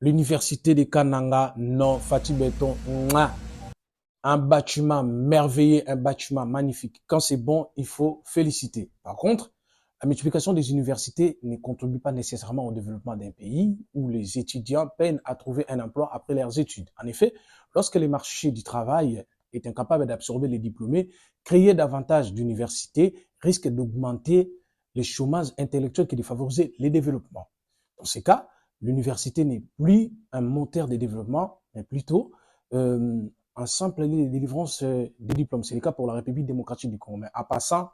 L'université de Kananga, non, Fatih Béton, un bâtiment merveilleux, un bâtiment magnifique. Quand c'est bon, il faut féliciter. Par contre, la multiplication des universités ne contribue pas nécessairement au développement d'un pays où les étudiants peinent à trouver un emploi après leurs études. En effet, lorsque le marché du travail est incapable d'absorber les diplômés, créer davantage d'universités risque d'augmenter le chômage intellectuel qui défavorise les développements. Dans ces cas, l'université n'est plus un moteur de développement, mais plutôt un simple lieu de délivrance des diplômes. C'est le cas pour la République démocratique du Congo. Mais en passant,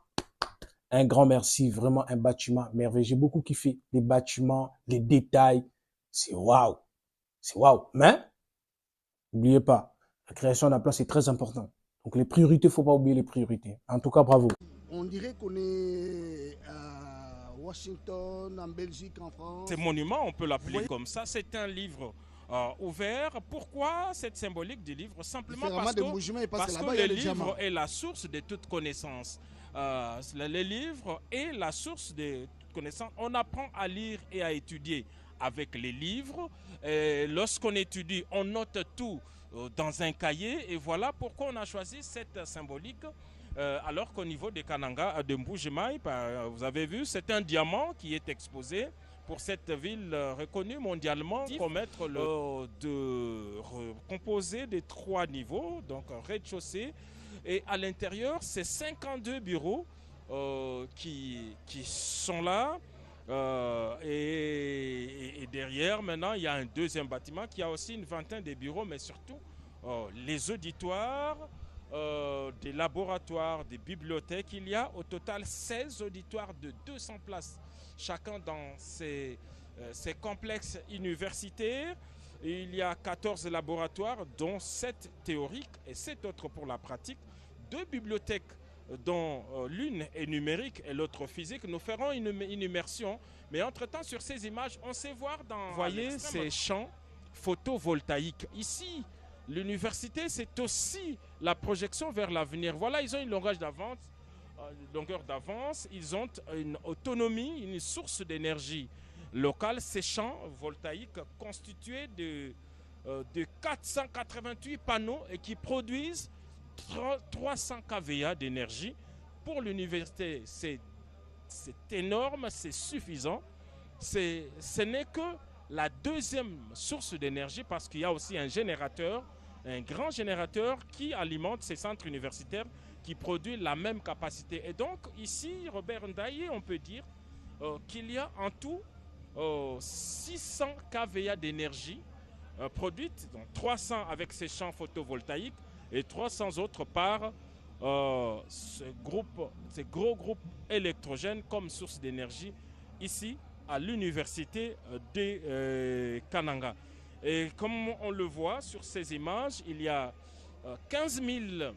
un grand merci, vraiment un bâtiment merveilleux. J'ai beaucoup kiffé les bâtiments, les détails. C'est waouh. C'est waouh. Mais, n'oubliez pas, la création d'empploi, c'est très important. Donc les priorités, il ne faut pas oublier les priorités. En tout cas, bravo. On dirait qu'on est à Washington, en Belgique, en France. Ce monument, on peut l'appeler comme ça. C'est un livre ouvert. Pourquoi cette symbolique du livre? Simplement parce que le livre est la source de toute connaissance. Le livre est la source de toute connaissance. On apprend à lire et à étudier avec les livres. Lorsqu'on étudie, on note tout dans un cahier. Et voilà pourquoi on a choisi cette symbolique. Alors qu'au niveau de Kananga, de Mbuji-Mayi, vous avez vu, c'est un diamant qui est exposé pour cette ville reconnue mondialement, promettre de composer des 3 niveaux, donc rez-de-chaussée. Et à l'intérieur, c'est 52 bureaux qui sont là. Et derrière, maintenant, il y a un deuxième bâtiment qui a aussi une vingtaine de bureaux, mais surtout les auditoires, des laboratoires, des bibliothèques. Il y a au total 16 auditoires de 200 places, chacun dans ces complexes universitaires. Et il y a 14 laboratoires, dont 7 théoriques et 7 autres pour la pratique. 2 bibliothèques, dont l'une est numérique et l'autre physique. Nous ferons une immersion. Mais entre-temps, sur ces images, on sait voir dans... Vous voyez ces champs photovoltaïques. Ici, l'université, c'est aussi la projection vers l'avenir. Voilà, ils ont une longueur d'avance, ils ont une autonomie, une source d'énergie locale. Ces champs voltaïques constitués de 488 panneaux et qui produisent 300 kVA d'énergie. Pour l'université, c'est énorme, c'est suffisant. Ce n'est que la deuxième source d'énergie parce qu'il y a aussi un générateur, un grand générateur qui alimente ces centres universitaires qui produit la même capacité. Et donc ici, Robert Ndaye, on peut dire qu'il y a en tout 600 kVA d'énergie produite, donc 300 avec ces champs photovoltaïques et 300 autres par ces gros groupes électrogènes comme source d'énergie ici à l'université de Kananga. Et comme on le voit sur ces images, il y a 15 000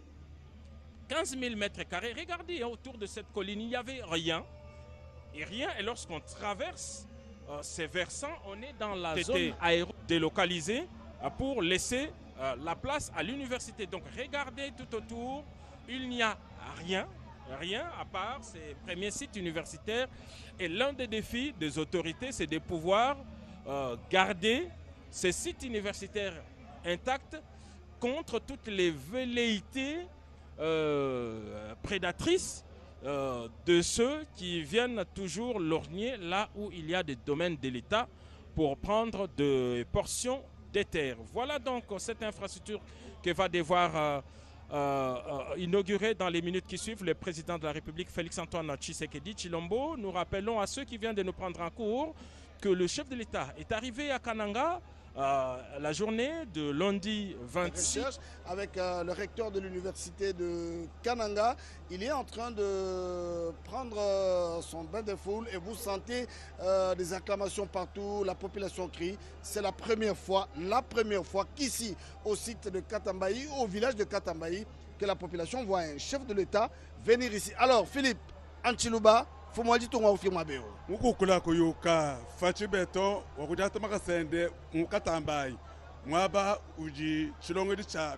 mètres carrés. Regardez, autour de cette colline, il n'y avait rien. Et lorsqu'on traverse ces versants, on est dans la zone aérodélocalisée pour laisser la place à l'université. Donc regardez tout autour, il n'y a rien à part ces premiers sites universitaires. Et l'un des défis des autorités, c'est de pouvoir garder ces sites universitaires intacts contre toutes les velléités prédatrices de ceux qui viennent toujours lorgner là où il y a des domaines de l'État pour prendre des portions des terres. Voilà donc cette infrastructure que va devoir inaugurer dans les minutes qui suivent le président de la République, Félix-Antoine Tshisekedi Tshilombo. Nous rappelons à ceux qui viennent de nous prendre en cours que le chef de l'État est arrivé à Kananga la journée de lundi 26. Avec le recteur de l'université de Kananga, il est en train de prendre son bain de foule et vous sentez des acclamations partout, la population crie. C'est la première fois qu'ici, au site de Katambayi, au village de Katambayi, que la population voit un chef de l'État venir ici. Alors Philippe Anchiluba, fomwaji tonga ufirma beo ukukula kuyuka Fatih Béton wakujata makasende Katambayi mwaba uji chilongo cha